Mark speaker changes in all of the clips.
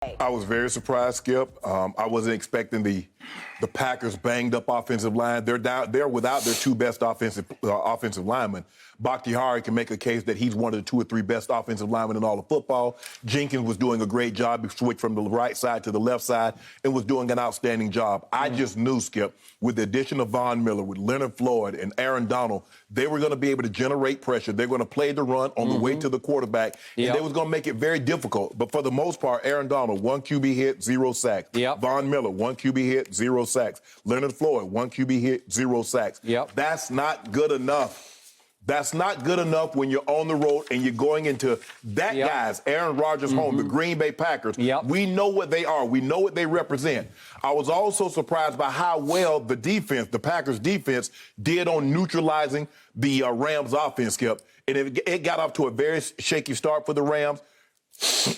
Speaker 1: I was very surprised, Skip. I wasn't expecting the Packers' banged-up offensive line. They're without their two best offensive linemen. Bakhtiari can make a case that he's one of the two or three best offensive linemen in all of football. Jenkins was doing a great job. He switched from the right side to the left side and was doing an outstanding job. I just knew, Skip, with the addition of Von Miller, with Leonard Floyd and Aaron Donald, they were going to be able to generate pressure. They're going to play the run on the way to the quarterback, and they was going to make it very difficult. But for the most part, Aaron Donald, 1 QB hit, 0 sacks. Von Miller, 1 QB hit, 0 sacks. Leonard Floyd, 1 QB hit, 0 sacks. That's not good enough. That's not good enough when you're on the road and you're going into that guy's, Aaron Rodgers' home, the Green Bay Packers. We know what they are. We know what they represent. I was also surprised by how well the defense, the Packers' defense, did on neutralizing the Rams' offense, Skip. And it got off to a very shaky start for the Rams.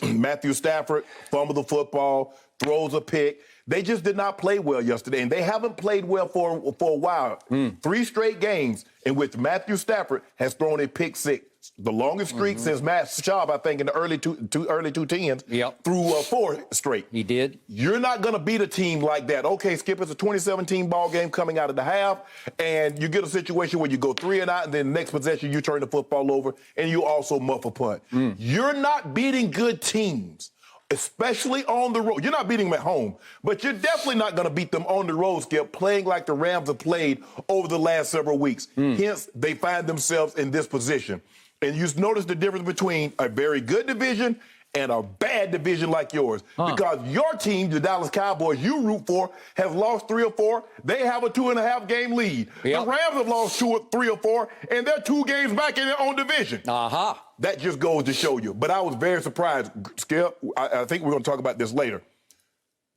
Speaker 1: Matthew Stafford fumbled the football, throws a pick. They just did not play well yesterday, and they haven't played well for a while. 3 straight games in which Matthew Stafford has thrown a pick six. The longest streak since Matt Schaub, I think, in the early 2010s, through 4 straight.
Speaker 2: He did.
Speaker 1: You're not going to beat a team like that. Okay, Skip, it's a 2017 ball game coming out of the half, and you get a situation where you go 3 and out, and then the next possession you turn the football over, and you also muff a punt. You're not beating good teams, especially on the road. You're not beating them at home, but you're definitely not going to beat them on the road, Skip, playing like the Rams have played over the last several weeks. Hence, they find themselves in this position. And you notice the difference between a very good division and a bad division like yours. Because your team, the Dallas Cowboys, you root for, has lost 3 or 4. They have a 2.5 game lead. The Rams have lost 2 or 3 or 4, and they're 2 games back in their own division. That just goes to show you. But I was very surprised, Skip. I think we're going to talk about this later.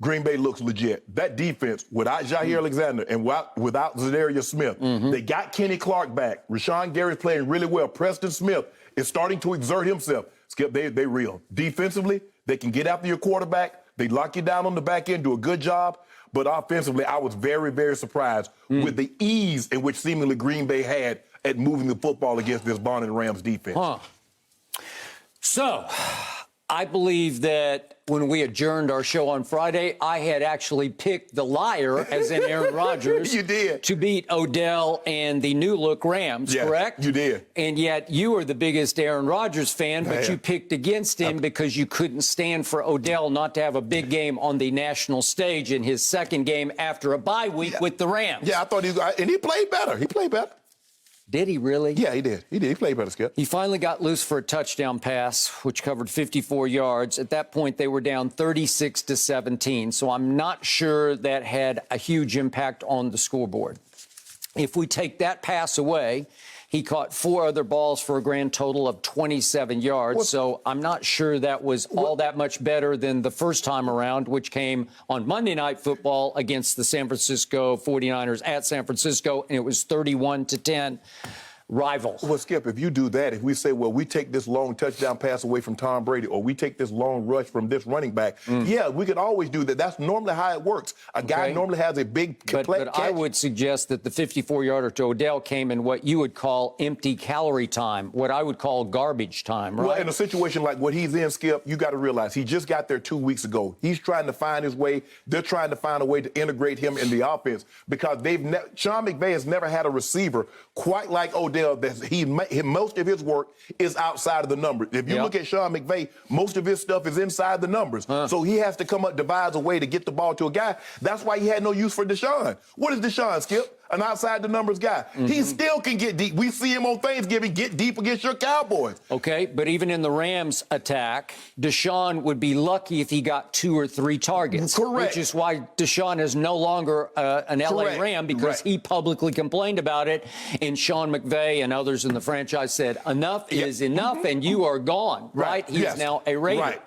Speaker 1: Green Bay looks legit. That defense, without Jair Alexander and without Zadarius Smith, they got Kenny Clark back. Rashawn Gary's playing really well. Preston Smith is starting to exert himself. Skip, they real. Defensively, they can get after your quarterback. They lock you down on the back end, do a good job. But offensively, I was very, very surprised with the ease in which seemingly Green Bay had at moving the football against this Bonnet Rams defense.
Speaker 2: So, I believe that when we adjourned our show on Friday, I had actually picked the liar, as in Aaron Rodgers,
Speaker 1: You did.
Speaker 2: to beat Odell and the new-look Rams, correct?
Speaker 1: You did.
Speaker 2: And yet you are the biggest Aaron Rodgers fan, but you picked against him because you couldn't stand for Odell not to have a big game on the national stage in his second game after a bye week with the Rams.
Speaker 1: I thought and he played better. He played better.
Speaker 2: Did he really?
Speaker 1: Yeah, he did. He did. He played better, Skip.
Speaker 2: He finally got loose for a touchdown pass, which covered 54 yards. At that point, they were down 36-17. So I'm not sure that had a huge impact on the scoreboard. If we take that pass away, he caught 4 other balls for a grand total of 27 yards. So I'm not sure that was all that much better than the first time around, which came on Monday Night Football against the San Francisco 49ers at San Francisco, and it was 31-10. Rival.
Speaker 1: Well, Skip, if you do that, if we say, well, we take this long touchdown pass away from Tom Brady, or we take this long rush from this running back, yeah, we could always do that. That's normally how it works. A guy normally has a big
Speaker 2: but
Speaker 1: catch.
Speaker 2: I would suggest that the 54-yarder to Odell came in what you would call empty calorie time, what I would call garbage time, right?
Speaker 1: Well, in a situation like what he's in, Skip, you got to realize he just got there 2 weeks ago. He's trying to find his way. They're trying to find a way to integrate him in the offense because Sean McVay has never had a receiver quite like Odell. Most of his work is outside of the numbers. If you look at Sean McVay, most of his stuff is inside the numbers. So he has to come up, devise a way to get the ball to a guy. That's why he had no use for Deshaun. What is Deshaun, Skip? An outside the numbers guy. He still can get deep. We see him on Thanksgiving get deep against your Cowboys.
Speaker 2: Okay, but even in the Rams attack, Deshaun would be lucky if he got 2 or 3 targets.
Speaker 1: Correct.
Speaker 2: Which is why Deshaun is no longer an LA Ram because he publicly complained about it. And Sean McVay and others in the franchise said, enough is enough and you are gone, right? He's now a Raider.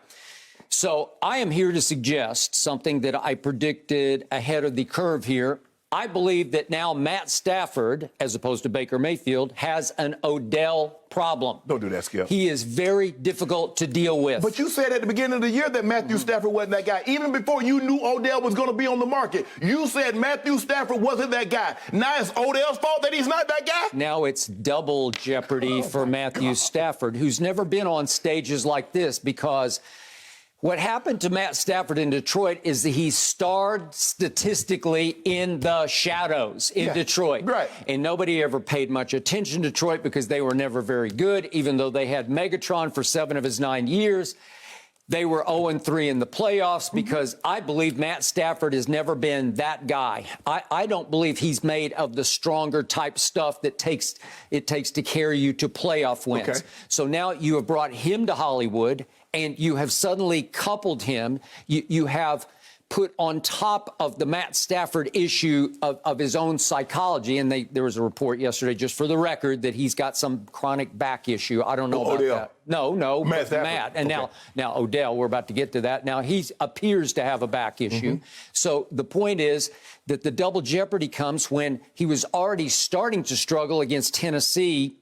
Speaker 2: So I am here to suggest something that I predicted ahead of the curve here. I believe that now Matt Stafford, as opposed to Baker Mayfield, has an Odell problem.
Speaker 1: Don't do that, Skip.
Speaker 2: He is very difficult to deal with.
Speaker 1: But you said at the beginning of the year that Matthew Stafford wasn't that guy. Even before you knew Odell was going to be on the market, you said Matthew Stafford wasn't that guy. Now it's Odell's fault that he's not that guy?
Speaker 2: Now it's double jeopardy for Matthew Stafford, who's never been on stages like this because What happened to Matt Stafford in Detroit is that he starred statistically in the shadows in Detroit.
Speaker 1: Right.
Speaker 2: And nobody ever paid much attention to Detroit because they were never very good, even though they had Megatron for 7 of his 9 years. They were 0-3 in the playoffs because I believe Matt Stafford has never been that guy. I don't believe he's made of the stronger type stuff that it takes to carry you to playoff wins.
Speaker 1: Okay.
Speaker 2: So now you have brought him to Hollywood, and you have suddenly coupled him. You have put on top of the Matt Stafford issue of his own psychology, and there was a report yesterday, just for the record, that he's got some chronic back issue. I don't know about
Speaker 1: Odell.
Speaker 2: that. No, Matt. And
Speaker 1: okay.
Speaker 2: now Odell, we're about to get to that. Now, he appears to have a back issue. So the point is that the double jeopardy comes when he was already starting to struggle against Tennessee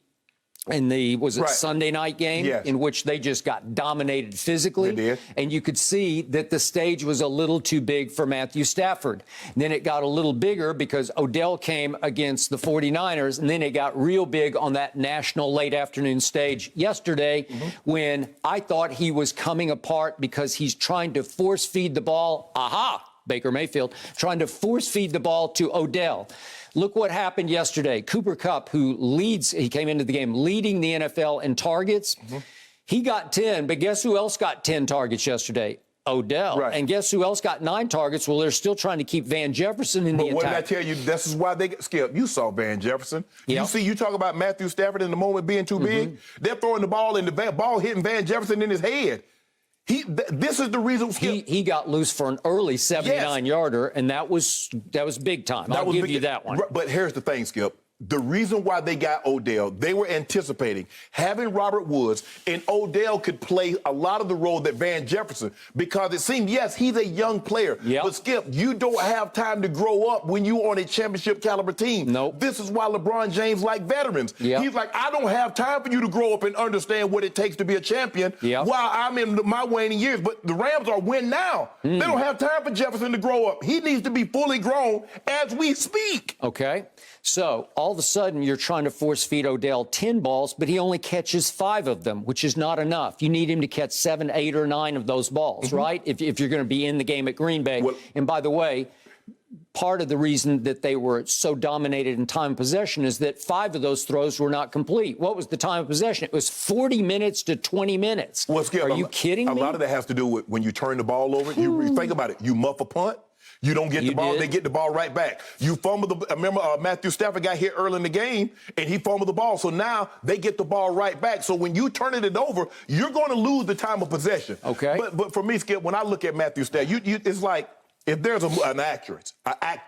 Speaker 2: in the, Sunday night game?
Speaker 1: Yes.
Speaker 2: In which they just got dominated physically.
Speaker 1: They did.
Speaker 2: And you could see that the stage was a little too big for Matthew Stafford. And then it got a little bigger because Odell came against the 49ers, and then it got real big on that national late afternoon stage yesterday when I thought he was coming apart because he's trying to force feed the ball. Baker Mayfield, trying to force feed the ball to Odell. Look what happened yesterday. Cooper Kupp, he came into the game leading the NFL in targets. He got 10, but guess who else got 10 targets yesterday? Odell.
Speaker 1: Right.
Speaker 2: And guess who else got 9 targets? Well, they're still trying to keep Van Jefferson in the attack.
Speaker 1: But what did I tell you? This is why they Skip. You saw Van Jefferson.
Speaker 2: Yep.
Speaker 1: You talk about Matthew Stafford in the moment being too big. They're throwing the ball, and the ball hitting Van Jefferson in his head. This is the reason. Skip.
Speaker 2: He got loose for an early 79-yarder, and that was big time. I'll give you that one.
Speaker 1: But here's the thing, Skip. The reason why they got Odell, they were anticipating having Robert Woods, and Odell could play a lot of the role that Van Jefferson, because it seemed, yes, he's a young player.
Speaker 2: Yep.
Speaker 1: But, Skip, you don't have time to grow up when you're on a championship caliber team.
Speaker 2: Nope.
Speaker 1: This is why LeBron James like veterans.
Speaker 2: Yep.
Speaker 1: He's like, I don't have time for you to grow up and understand what it takes to be a champion while I'm in my waning years. But the Rams are win now. They don't have time for Jefferson to grow up. He needs to be fully grown as we speak.
Speaker 2: Okay. So all of a sudden, you're trying to force feed Odell 10 balls, but he only catches 5 of them, which is not enough. You need him to catch 7, 8, or 9 of those balls, right? If you're going to be in the game at Green Bay. And by the way, part of the reason that they were so dominated in time of possession is that 5 of those throws were not complete. What was the time of possession? It was 40 minutes to 20 minutes.
Speaker 1: Well, Skip,
Speaker 2: are you kidding me?
Speaker 1: A lot of that has to do with when you turn the ball over. You think about it. You muff a punt. You don't get the ball. They get the ball right back. You fumble I remember Matthew Stafford got hit early in the game, and he fumbled the ball. So now they get the ball right back. So when you turn it over, you're going to lose the time of possession.
Speaker 2: Okay.
Speaker 1: But for me, Skip, when I look at Matthew Stafford, it's like, if there's an actor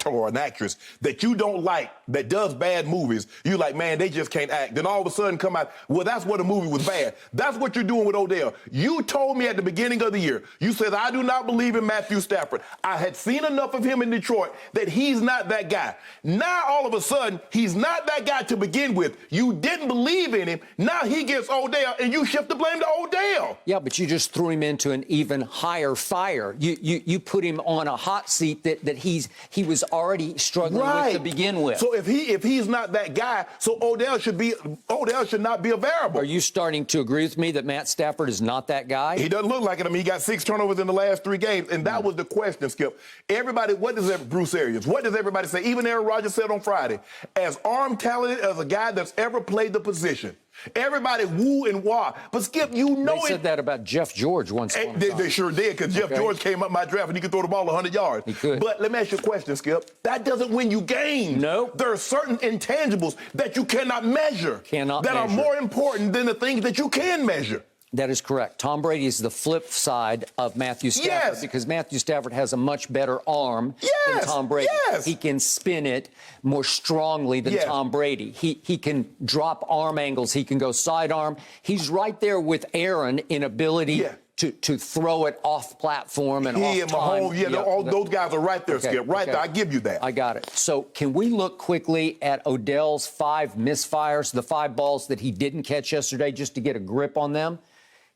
Speaker 1: or an actress that you don't like that does bad movies, you like, man, they just can't act. Then all of a sudden come out, well, that's what a movie was bad. That's what you're doing with Odell. You told me at the beginning of the year, you said, I do not believe in Matthew Stafford. I had seen enough of him in Detroit that he's not that guy. Now, all of a sudden, he's not that guy to begin with. You didn't believe in him. Now he gets Odell, and you shift the blame to Odell.
Speaker 2: Yeah, but you just threw him into an even higher fire. You put him on a hot seat that he was already struggling with to begin with.
Speaker 1: So if he's not that guy, so Odell should not be a variable.
Speaker 2: Are you starting to agree with me that Matt Stafford is not that guy?
Speaker 1: He doesn't look like it. I mean, he got 6 turnovers in the last 3 games, and that was the question, Skip. Everybody, Bruce Arians, what does everybody say? Even Aaron Rodgers said on Friday, as arm-talented as a guy that's ever played the position, everybody woo and wah. But, Skip, they
Speaker 2: said that about Jeff George once upon a time.
Speaker 1: They sure did, because Jeff George came up my draft and he could throw the ball 100 yards.
Speaker 2: He could.
Speaker 1: But let me ask you a question, Skip. That doesn't win you games.
Speaker 2: No.
Speaker 1: There are certain intangibles that you cannot measure.
Speaker 2: That
Speaker 1: are more important than the things that you can measure.
Speaker 2: That is correct. Tom Brady is the flip side of Matthew Stafford because Matthew Stafford has a much better arm than Tom Brady.
Speaker 1: Yes.
Speaker 2: He can spin it more strongly than Tom Brady. He can drop arm angles. He can go sidearm. He's right there with Aaron in ability to throw it off platform and off time.
Speaker 1: Mahomes, those guys are right there, Skip. Right there. I give you that.
Speaker 2: I got it. So can we look quickly at Odell's 5 misfires, the 5 balls that he didn't catch yesterday, just to get a grip on them?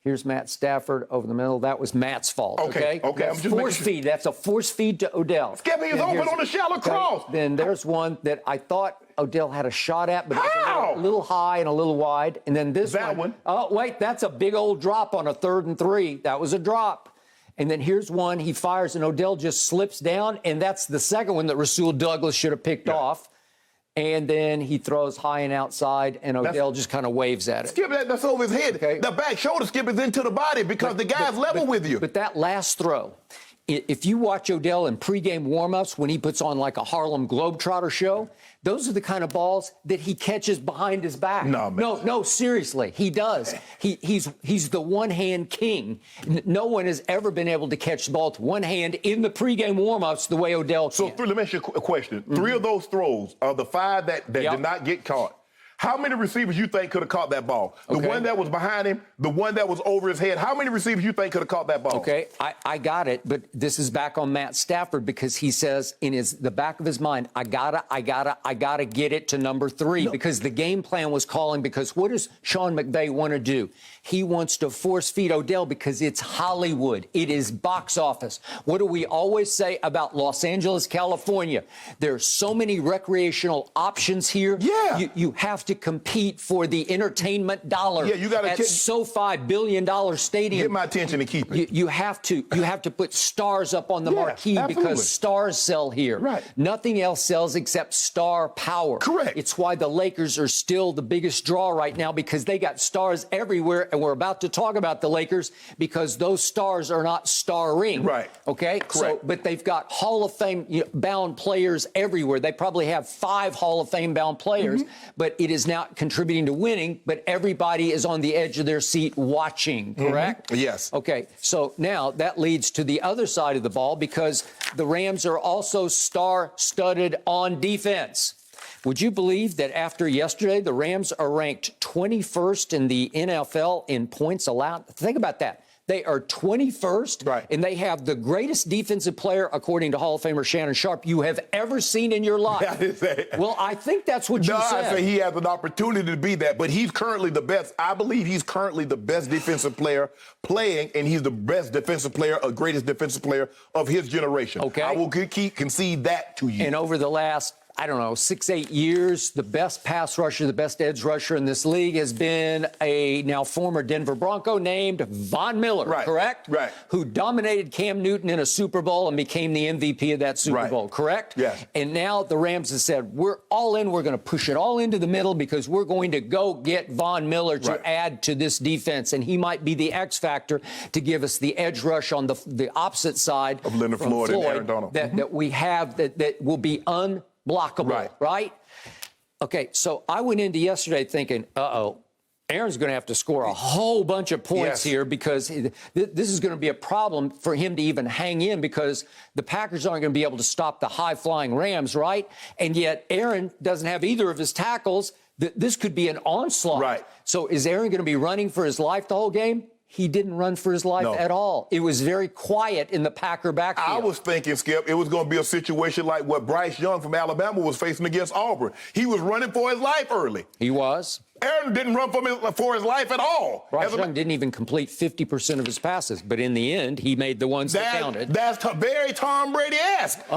Speaker 2: Here's Matt Stafford over the middle. That was Matt's fault, okay?
Speaker 1: That's
Speaker 2: force feed. That's a force feed to Odell.
Speaker 1: Skip, he was open on the shallow cross.
Speaker 2: Then there's one that I thought Odell had a shot at, but it was a little high and a little wide. And then this
Speaker 1: one.
Speaker 2: Oh, wait, that's a big old drop on a 3rd and 3. That was a drop. And then here's one, he fires, and Odell just slips down, and that's the second one that Rasul Douglas should have picked off. And then he throws high and outside, and Odell just kind of waves at it.
Speaker 1: Skip, that's over his head.
Speaker 2: Okay.
Speaker 1: The back shoulder skip is into the body because the guy's level with you.
Speaker 2: But that last throw, if you watch Odell in pregame warmups when he puts on like a Harlem Globetrotter show, those are the kind of balls that he catches behind his back. No, seriously, he does. He's the one-hand king. No one has ever been able to catch the ball with one hand in the pregame warmups the way Odell can.
Speaker 1: So let me ask you a question. 3 of those throws are the 5 that did not get caught. How many receivers you think could have caught that ball? The one that was behind him, the one that was over his head. How many receivers you think could have caught that ball?
Speaker 2: Okay, I got it, but this is back on Matt Stafford because he says in the back of his mind, I gotta get it to number 3 because the game plan was calling. Because what does Sean McVay want to do? He wants to force feed Odell because it's Hollywood. It is box office. What do we always say about Los Angeles, California? There's so many recreational options here.
Speaker 1: Yeah.
Speaker 2: You have to compete for the entertainment dollar.
Speaker 1: Yeah, you got
Speaker 2: at SoFi $1 billion stadium.
Speaker 1: Get my attention and keep it.
Speaker 2: You have to put stars up on the marquee because stars sell here.
Speaker 1: Right.
Speaker 2: Nothing else sells except star power.
Speaker 1: Correct.
Speaker 2: It's why the Lakers are still the biggest draw right now because they got stars everywhere, and we're about to talk about the Lakers because those stars are not starring.
Speaker 1: Right.
Speaker 2: Okay.
Speaker 1: Correct.
Speaker 2: So, but they've got Hall of Fame bound players everywhere. They probably have 5 Hall of Fame bound players, but it is now contributing to winning, but everybody is on the edge of their seat watching, correct?
Speaker 1: Yes.
Speaker 2: Okay, so now that leads to the other side of the ball because the Rams are also star-studded on defense. Would you believe that after yesterday, the Rams are ranked 21st in the NFL in points allowed? Think about that. They are 21st, and they have the greatest defensive player, according to Hall of Famer Shannon Sharpe, you have ever seen in your life. Well, I think that's what you said.
Speaker 1: I say he has an opportunity to be that, but he's currently the best. I believe he's currently the best defensive player playing, and he's the best defensive player, greatest defensive player of his generation. Okay. I will concede that to you.
Speaker 2: And over the last 6-8 years, the best pass rusher, the best edge rusher in this league has been a now former Denver Bronco named Von Miller, correct?
Speaker 1: Right.
Speaker 2: Who dominated Cam Newton in a Super Bowl and became the MVP of that Super Bowl, correct?
Speaker 1: Yes.
Speaker 2: And now the Rams have said, we're all in. We're going to push it all into the middle because we're going to go get Von Miller to add to this defense. And he might be the X factor to give us the edge rush on the opposite side
Speaker 1: of Leonard Floyd and Aaron Donald.
Speaker 2: That we have that will be blockable, right? Okay, so I went into yesterday thinking, Aaron's going to have to score a whole bunch of points here because this is going to be a problem for him to even hang in because the Packers aren't going to be able to stop the high-flying Rams, right? And yet Aaron doesn't have either of his tackles. This could be an onslaught.
Speaker 1: Right.
Speaker 2: So is Aaron going to be running for his life the whole game? He didn't run for his life at all. It was very quiet in the Packer backfield.
Speaker 1: I was thinking, Skip, it was going to be a situation like what Bryce Young from Alabama was facing against Auburn. He was running for his life early.
Speaker 2: He was.
Speaker 1: Aaron didn't run for his life at all.
Speaker 2: Bryce Young didn't even complete 50% of his passes, but in the end, he made the ones that counted.
Speaker 1: That's very Tom Brady-esque. That's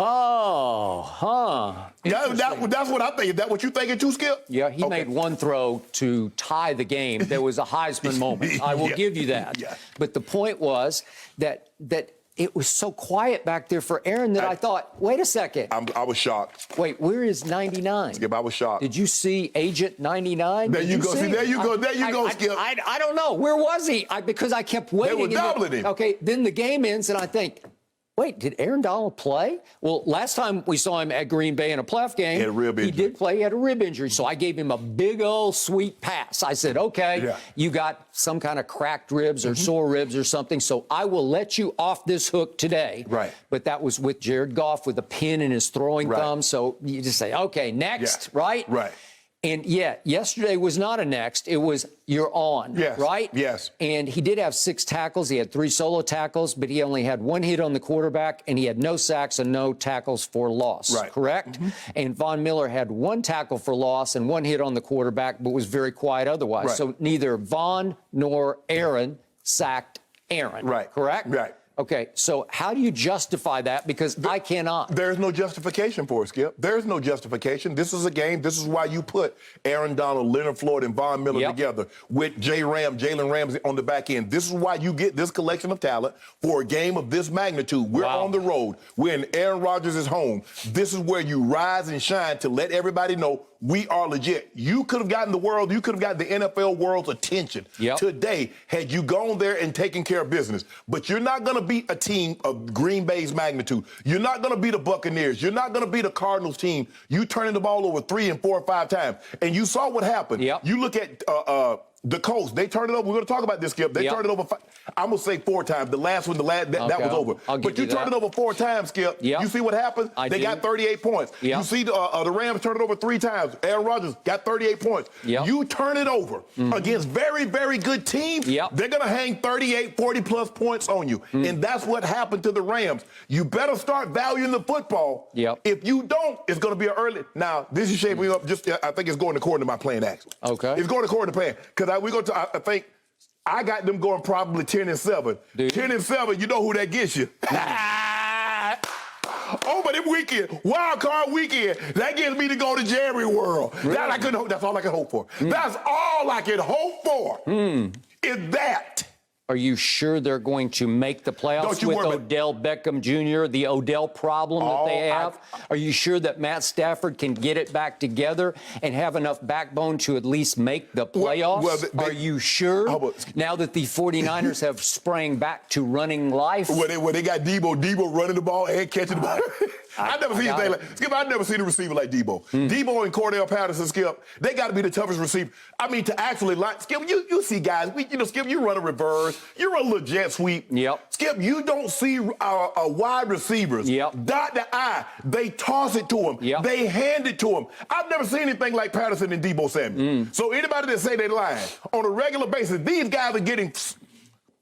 Speaker 1: what I think. Is that what you thinking too, Skip?
Speaker 2: Yeah, he made one throw to tie the game. There was a Heisman moment. I will give you that.
Speaker 1: Yeah.
Speaker 2: But the point was that it was so quiet back there for Aaron that I thought, wait a second.
Speaker 1: I was shocked.
Speaker 2: Wait, where is 99?
Speaker 1: Skip, I was shocked.
Speaker 2: Did you see Agent 99?
Speaker 1: There you go. See, there you go, Skip.
Speaker 2: I don't know. Where was he? Because I kept waiting.
Speaker 1: They were doubling him.
Speaker 2: Okay, then the game ends, and I think, wait, did Aaron Donald play? Well, last time we saw him at Green Bay in a playoff game,
Speaker 1: he had a rib injury.
Speaker 2: He did play. He had a rib injury. So I gave him a big old sweet pass. I said, okay, you got some kind of cracked ribs or sore ribs or something, so I will let you off this hook today.
Speaker 1: Right.
Speaker 2: But that was with Jared Goff with a pin in his throwing thumb. So you just say, okay, next, right?
Speaker 1: Right.
Speaker 2: And yesterday was not a next. It was you're on, right?
Speaker 1: Yes.
Speaker 2: And he did have 6 tackles. He had 3 solo tackles, but he only had 1 hit on the quarterback, and he had no sacks and no tackles for loss, correct? And Von Miller had 1 tackle for loss and 1 hit on the quarterback, but was very quiet otherwise. So neither Von nor Aaron sacked Aaron, correct?
Speaker 1: Right.
Speaker 2: Okay, so how do you justify that? Because I cannot.
Speaker 1: There's no justification for it, Skip. There's no justification. This is a game. This is why you put Aaron Donald, Leonard Floyd, and Von Miller together with Jalen Ramsey on the back end. This is why you get this collection of talent for a game of this magnitude. We're on the road. We're in Aaron Rodgers' home. This is where you rise and shine to let everybody know we are legit. You could have gotten the world, you could have gotten the NFL world's attention today had you gone there and taken care of business. But you're not going to beat a team of Green Bay's magnitude. You're not going to beat the Buccaneers. You're not going to beat the Cardinals team. You turning the ball over 3 and 4 or 5 times. And you saw what happened. You look at the Colts, they turned it over. We're going to talk about this, Skip. They turned it over, I'm going to say 4 times. The last one, that was over. But you turned it over 4 times, Skip. You see what happened? They got 38 points. You see the Rams turned it over 3 times. Aaron Rodgers got 38 points. You turn it over against very, very good teams, they're going to hang 38, 40-plus points on you. And that's what happened to the Rams. You better start valuing the football. If you don't, it's going to be an early. Now, this is shaping up I think it's going according to my plan, actually. It's going according to plan. Because I think I got them going probably 10-7. 10-7, you know who that gets you. Over the weekend, wild card weekend, that gets me to go to Jerry World. That's all I can hope for. That's all I can hope for is that.
Speaker 2: Are you sure they're going to make the playoffs with Odell Beckham Jr., the Odell problem that they have? Are you sure that Matt Stafford can get it back together and have enough backbone to at least make the playoffs? Are you sure? Now that the 49ers have sprang back to running life?
Speaker 1: When they got Debo running the ball and catching the ball. I've never seen anything like Skip. I've never seen a receiver like Debo. Debo and Cordell Patterson, Skip, they got to be the toughest receiver. I mean, to actually Skip, you see guys, Skip, you run a reverse, you run a little jet sweep. Skip, you don't see wide receivers. Dot the I. They toss it to him. They hand it to him. I've never seen anything like Patterson and Debo Samuel. So anybody that say they're lying, on a regular basis, these guys are getting.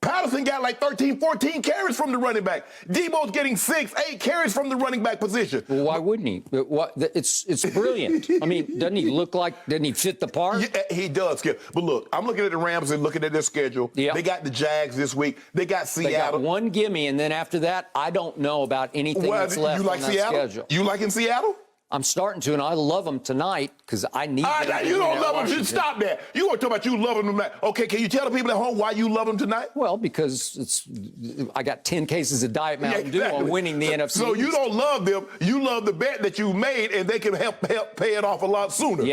Speaker 1: Patterson got like 13, 14 carries from the running back. Debo's getting 6, 8 carries from the running back position.
Speaker 2: Well, why wouldn't he? It's brilliant. I mean, doesn't he fit the part?
Speaker 1: Yeah, he does, Skip. But look, I'm looking at the Rams and looking at their schedule. They got the Jags this week. They got Seattle.
Speaker 2: They got one gimme, and then after that, I don't know about anything that's left on that schedule.
Speaker 1: You like in Seattle?
Speaker 2: I'm starting to, and I love them tonight because I need them.
Speaker 1: You don't love them. Stop that. You want to talk about you loving them tonight. Okay, can you tell the people at home why you love them tonight?
Speaker 2: Well, because I got 10 cases of Diet Mountain Dew on winning the NFC.
Speaker 1: So you don't love them. You love the bet that you made, and they can help pay it off a lot sooner.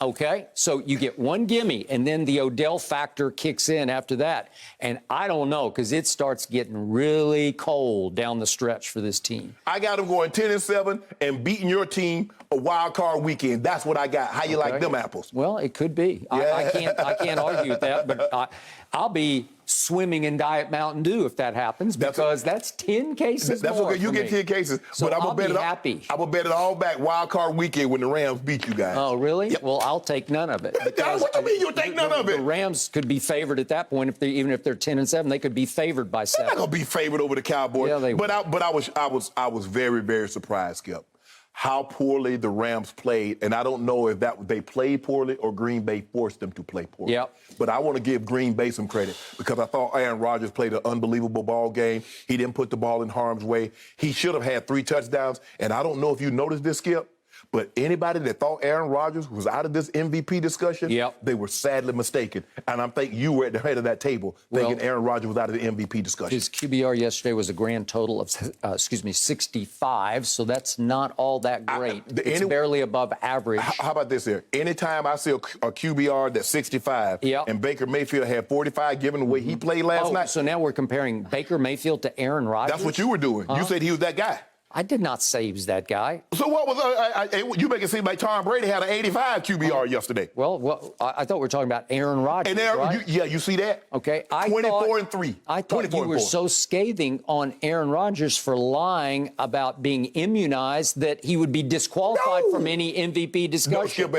Speaker 2: Okay, so you get one gimme, and then the Odell factor kicks in after that. And I don't know, because it starts getting really cold down the stretch for this team.
Speaker 1: I got them going 10-7 and beating your team a wild card weekend. That's what I got. How you like them apples?
Speaker 2: Well, it could be. I can't argue with that, but I'll be swimming in Diet Mountain Dew if that happens, because that's 10 cases
Speaker 1: That's
Speaker 2: more
Speaker 1: okay. You get 10 cases,
Speaker 2: so
Speaker 1: but I'm
Speaker 2: I'll
Speaker 1: going to bet
Speaker 2: happy.
Speaker 1: I'm going to bet it all back wild card weekend when the Rams beat you guys.
Speaker 2: Oh, really? Well, I'll take none of it.
Speaker 1: What do you mean you'll take none of it?
Speaker 2: The Rams could be favored at that point. Even if they're 10-7, they could be favored by 7.
Speaker 1: They're not going to be favored over the Cowboys.
Speaker 2: Yeah, they
Speaker 1: but I was very, very surprised, Skip, how poorly the Rams played. And I don't know if they played poorly or Green Bay forced them to play poorly. But I want to give Green Bay some credit because I thought Aaron Rodgers played an unbelievable ball game. He didn't put the ball in harm's way. He should have had 3 touchdowns. And I don't know if you noticed this, Skip, but anybody that thought Aaron Rodgers was out of this MVP discussion, they were sadly mistaken. And I think you were at the head of that table thinking Aaron Rodgers was out of the MVP discussion.
Speaker 2: His QBR yesterday was a grand total of, 65, so that's not all that great. It's barely above average.
Speaker 1: How about this here? Anytime I see a QBR that's 65 and Baker Mayfield had 45, given the way he played last night.
Speaker 2: So now we're comparing Baker Mayfield to Aaron Rodgers?
Speaker 1: That's what you were doing. You said he was that guy.
Speaker 2: I did not say he was that guy.
Speaker 1: So what was you make it seem like Tom Brady had an 85 QBR yesterday?
Speaker 2: Well, I thought we were talking about Aaron Rodgers. And
Speaker 1: right? you see that?
Speaker 2: Okay,
Speaker 1: 24-3.
Speaker 2: I thought you were so scathing on Aaron Rodgers for lying about being immunized that he would be disqualified from any MVP discussion.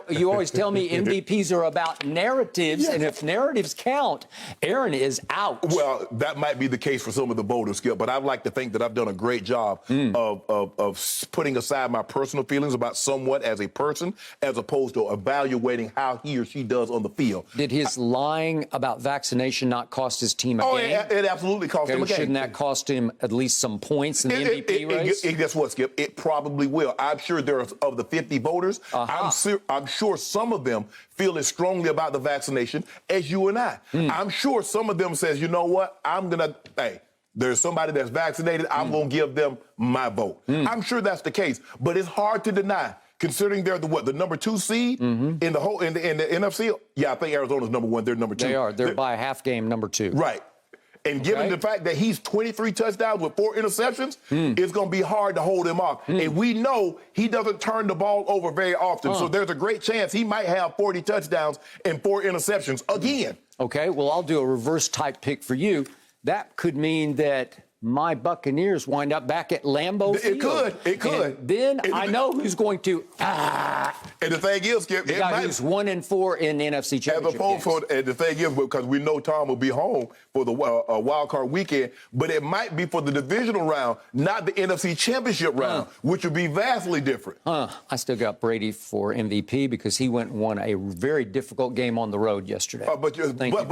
Speaker 2: You always tell me MVPs are about narratives, and if narratives count, Aaron is out.
Speaker 1: Well, that might be the case for some of the voters, Skip, but I'd like to think that I've done a great job job of putting aside my personal feelings about someone as a person, as opposed to evaluating how he or she does on the field.
Speaker 2: Did his lying about vaccination not cost his team a game?
Speaker 1: It absolutely cost him a game.
Speaker 2: Shouldn't that cost him at least some points in the MVP race?
Speaker 1: Guess what, Skip? It probably will. I'm sure there are, of the 50 voters, I'm sure some of them feel as strongly about the vaccination as you and I. I'm sure some of them says, you know what, there's somebody that's vaccinated, I'm going to give them my vote. I'm sure that's the case, but it's hard to deny, considering they're the number 2 seed in the NFC. Yeah, I think Arizona's number 1. They're number 2.
Speaker 2: They are. They're by a half game number 2.
Speaker 1: Right. And given the fact that he's 23 touchdowns with 4 interceptions, it's going to be hard to hold him off. And we know he doesn't turn the ball over very often. So there's a great chance he might have 40 touchdowns and 4 interceptions again. Okay,
Speaker 2: well, I'll do a reverse type pick for you. That could mean that my Buccaneers wind up back at Lambeau Field.
Speaker 1: It could.
Speaker 2: And then I know who's going to.
Speaker 1: And the thing is, Skip,
Speaker 2: the guy who's 1-4 in NFC Championship games.
Speaker 1: And the thing is, because we know Tom will be home for the wild card weekend, but it might be for the divisional round, not the NFC Championship round, which would be vastly different.
Speaker 2: I still got Brady for MVP because he went and won a very difficult game on the road yesterday.
Speaker 1: But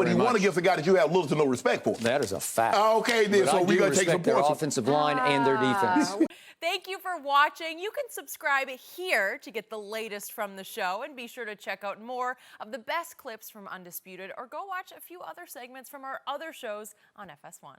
Speaker 1: he won against a guy that you have little to no respect for.
Speaker 2: That is a fact.
Speaker 1: Okay, then.
Speaker 2: But
Speaker 1: so we're going to take some
Speaker 2: their
Speaker 1: points.
Speaker 2: Offensive line and their defense.
Speaker 3: Thank you for watching. You can subscribe here to get the latest from the show, and be sure to check out more of the best clips from Undisputed, or go watch a few other segments from our other shows on FS1.